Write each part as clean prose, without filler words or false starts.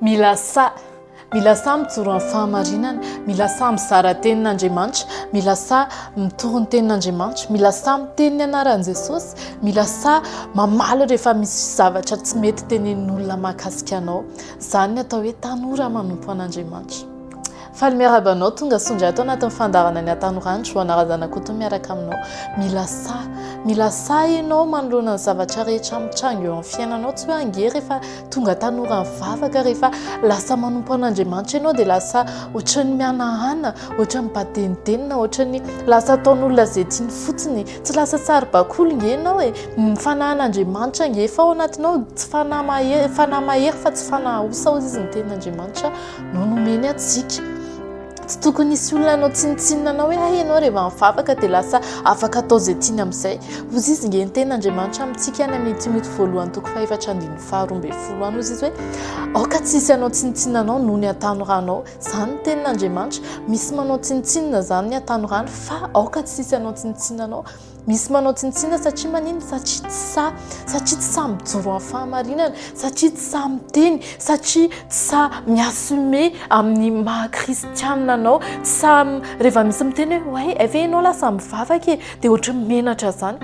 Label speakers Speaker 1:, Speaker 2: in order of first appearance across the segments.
Speaker 1: milasa mijoro amin'ny fahamarinana, milasa mizara tenin'Andriamanitra, milasa mitoro ny tenin'Andriamanitra, milasa miteny ny anaran'i Jesosy, milasa mamaly rehefa misy zavatra tsy mety tenenin'olona mahakasika anao. Izany ny atao hoe tanora manompo an'Andriamanitra. Faly miarabanao tonga sondra atao anatin'ny fandarana ny atanorano Joana koto miaraka aminao. Milasa ianao manoloana ny zavatra rehetra mitranga eo amin'ny fiainanao, tsy hoe ange rehefa tonga tanora mivavaka, rehefa lasa manompo an'Andriamanitra ianao dia lasa ohatran'ny mianahana, ohatran'ny batenitenina, ohatran'ny lasa ataon'olona izay tiany fotsiny, tsy lasa saribakoly nge ianao e. Fanahin'Andriamanitra nge fa ao anatinao tsy fanahy mahery fa tsy fanahy osa hozy izy ny tenin'Andriamanitra no nomeny antsika. Tsy tokony hisy olona anao tsinitsinina anao hoe ianao rehefa mivavaka dia lasa afaka atao izay tiany amin'izay. Hozy izy nge ny tenin'Andriamanitra amintsika any amin'ny Timoty 1:12 any hozy izy hoe aoka tsy hisy anao tsinitsinina anao noho ny atanoranao. Izany ny tenin'Andriamanitra, misy manao tsinitsinina zany ny atanorano fa aoka tsy hisy anao tsinitsinina anao. Misy manao tsinitsinina satria manino, satria tsy sa mijoro amin'ny fahamarinana, satria tsy sa miteny, satria tsy sa miasume amin'ny maha-kristianina anao, tsy sa rehefa misy miteny hoe efa ianao lasa mivavaka e, dia ohatra menatra zany.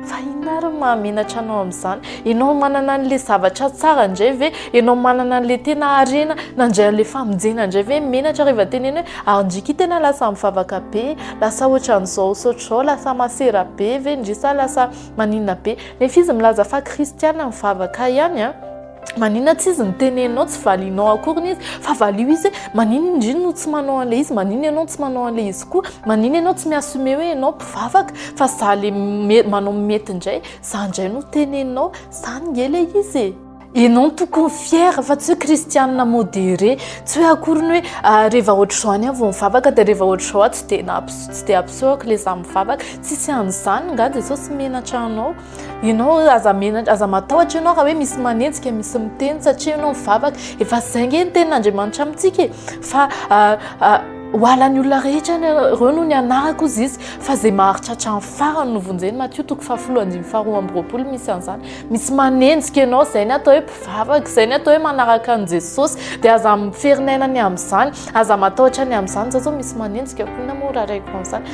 Speaker 1: Fa inona ary mahamenatra anao amin'izany? Ianao manana an'ilay zavatra tsara indray ve? Ianao manana an'ilay tena harena nandray an'ilay famonjena indray ve? Menatra rehefa teneny hoe andriky tena lasa mivavaka be, lasa ohatran'izao sotrao, lasa masera be ve ndrisa lasa maninona be. Nefa izy milaza fa kristiana mivavaka ihany a. Manina tsy izy niteneninao, tsy valinao akory izy, fa valio izy manino indriny no tsy manao an'ilay izy, manino ianao tsy manao an'ilay izy koa, manino ianao tsy miasume hoe ianao mpivavaka fa za le manao mety indray, za indray no teneninao, zany nge ilay izy. Ianao tokony fiera fa tsy hoe kristianina modéré, tsy hoe akory ny hoe rehefa ohatr'izao any vao mivavaka dia rehefa ohatr'izao tsy dia ampisehoako ilay za mivavaka, tsisy an'izany nga Jesosy menatra anao. Ianao aza matahotra ianao raha hoe misy manenjika, misy miteny satria ianao mivavaka, efa izay nge ny tenin'Andriamanitra amintsika e. Fa hoalan'ny olona rehetra ireo no ny anarako izy izy, fa izay maharitratra amin'ny farany no vonjeny. Matio 7:12 misy an'izany. Misy manenjika ianao, izay ny atao hoe mpivavaka, izay ny atao hoe manaraka an'i Jesosy, dia aza miferinainany amin'izany, aza matahotra ny amin'izany. Zao misy manenjika koa na mora raiko amin'izany.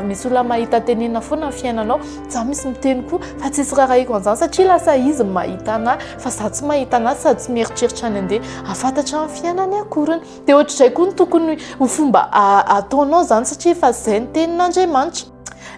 Speaker 1: Misy olona mahita tenenina foana ny fiainanao, za misy miteny koa fa tsisy raha raiko an'izany satria lasa izy mahita anahy fa za tsy mahita anahy sady tsy mieritreritra ny andeha afantatra amin'ny fiainany akoriny. Dia ohatr'izay koa no tokony ho fomba ataonao zany satria efa izay ny tenin'Andriamanitra.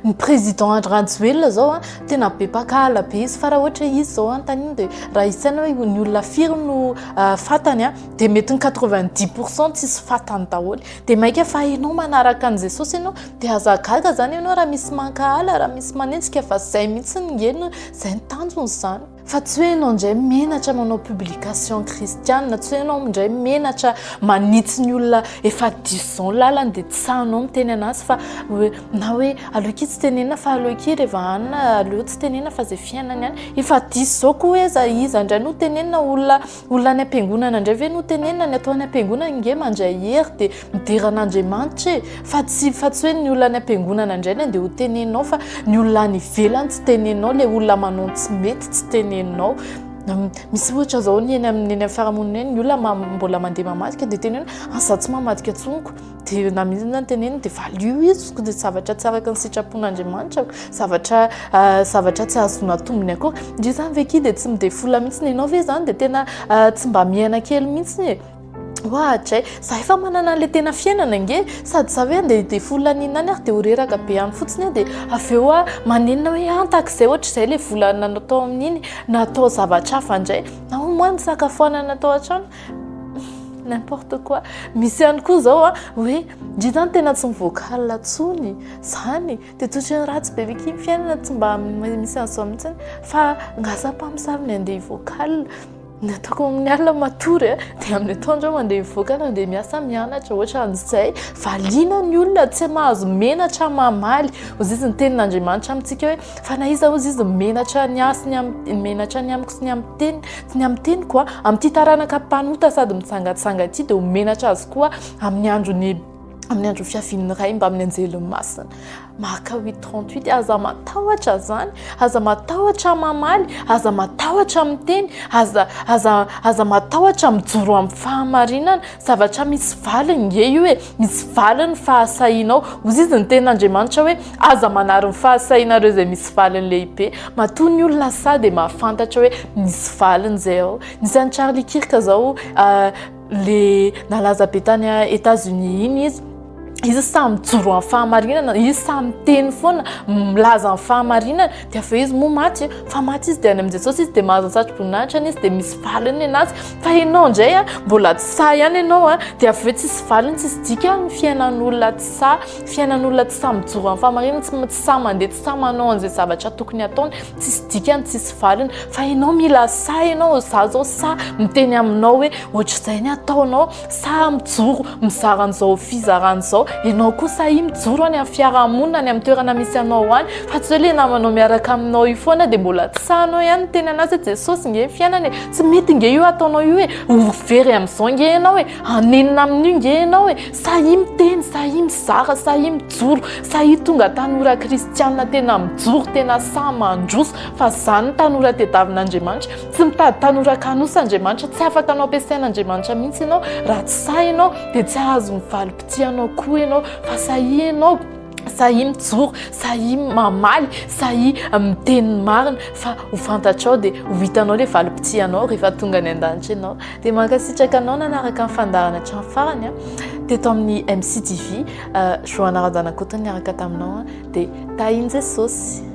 Speaker 1: Ny président Rajoelina zao tena be mpakala be izy, fa raha ohatra izy zao antaniny dia raha isaina hoe ny olona firy no fatany dia mety ny 90% tsisy fatany daholo. Dia maika fa ianao manaraka an'i Jesosy ianao dia aza gaga zany ianao raha misy mankahala, raha misy manenjika, fa izay mihitsy ngeno izay ny tanjony zany. Fa tsy hoe ianao indray menatra manao publication kristianina, tsy hoe ianao indray menatra manitsy ny olona efa 10 ans lalany dia tsy sahanao miteny anazy, fa na hoe aleoki tsy tenenina fa aleoki rehefa anina, aleo tsy tenenina fa izay fiainany ihany. Efa 10 zao koa hoe iza indray no tenenina olona ny ampiangonana indray ve no tenenina, ny atao any ampiangonana nge mandray hery dia mideran'Andriamanitra e. Fa tsy hoe ny olona ny ampiangonana indray dia ho teneninao, fa ny olona ny ivelany tsy teneninao, le olona manao tsy mety tsy teneninao. Misy ohatra zao ny eny amin'ny fiarahamonina eny, ny olona mbola mandeha mamadika dia teneny za tsy mamadika tsonoko, dia na mizina ny teneny dia valio izy, dia zavatra tsy araka ny sitrapon'Andriamanitra, zavatra tsy azona tombony akory. Ndry zany ve ki dia tsy midefola mihitsy ianao ve zany dia tena tsy mba miaina kely mihitsy e. Ohatra za efa manana an'ilay tena fiainana nge, sady za hoe andeha defola ninany ary dia horeraka be any fotsiny dia avy eo manenina hoe antak'izay ohatr'izay ilay volana natao amin'iny, natao zavatra hafa indray, na homoany sakafona natao an-trano, n'importe quoi. Misy ihany koa zao hoe ndry zany tena tsy mivoakala tsony zany, dia totrany ratsy be beky fiainana tsy mba misy an'izao mihitsy, fa ngasa-mpamosavy andeha hivoakala. Ny ataoko amin'ny alina matory dia amin'ny ataondrao mandeha mivoakana, dia miasa mianatra ohatra an'izay. Valiana ny olona tsy mahazo menatra mamaly, hozy izy ny tenin'Andriamanitra amintsika hoe fa na iza hozy izy menatra ny asy menatra ny amiko sy ny amin'ny teniko amin'ity taranaka mpanota sady mitsangatsanga ity, dia ho menatra azy koa amin'ny androny amin'ny andro fiavinana iray mba amin'ny anjelon'ny masina maka 8:38 aza matahotra zany aza matahotra mamaly aza matahotra miteny aza matahotra mijoro amin'ny fahamarinana zavatra misy valiny nge io hoe misy valiny fahasahinao ozy izy ny ten'Andriamanitra hoe aza manary ny fahasahinareo izay misy valiny lehibe matoa ny olona sady mahafantatra hoe misy valiny zay ao nisan'ny Charlie Kirk zao le nalaza be tany États-Unis iny izy samy mijoro amin'ny fahamarinana izy samy teny foana milaza amin'ny fahamarinana dia avy eo izy moa maty fa maty izy dia any amin'ny Jesosy izy dia mahazo ny satrim-boninahitra izy dia misy valiny anazy fa ianao indray mbola tsy sa ihany ianao dia avy eo tsisy valiny tsisy dika ny fiainan'olona tsy sa fiainan'olona tsy sa mijoro amin'ny fahamarinana tsy sa mandeha tsy sa manao an'izay zavatra tokony ataony tsisy dikany tsisy valiny fa ianao mila sa ianao za zao sa miteny aminao hoe ohatr'izay ny ataonao sa mijoro mizara an'izao fizaran'izao ianao koa sahi mijoro any amin'ny fiarahamonina any amin'ny toerana misy anao any fa tsy hoe le namanao miaraka aminao io foana dia mbola tsy sahanao ihany teny anazy Jesosy nge fiainany tsy mety nge io ataonao io hoe very amin'izao nge ianao hoe anenina amin'io nge ianao hoe sahi miteny sahi mizara sahi mijoro sahi tonga tanora kristianina tena mijoro tena sa mandroso fa zany ny tanora tediavin'Andriamanitra tsy mitady tanora kanos'Andriamanitra tsy afaka anao ampiasain'Andriamanitra mihitsy ianao raha tsy sa ianao dia tsy ahazo mivalom-piti anao koa ianao fa sahi ianao sahi mijoro sahi mamaly sahi miteny marina fa ho fantatrao dia ho hitanao le valom-piti anao rehefa tonga ny an-danitra ianao dia mankasitraka anao nanaraka ny fandarana hatrany farany teto amin'ny MCTV Joanna Radanakoto niaraka taminao dia tahiny Jesosy.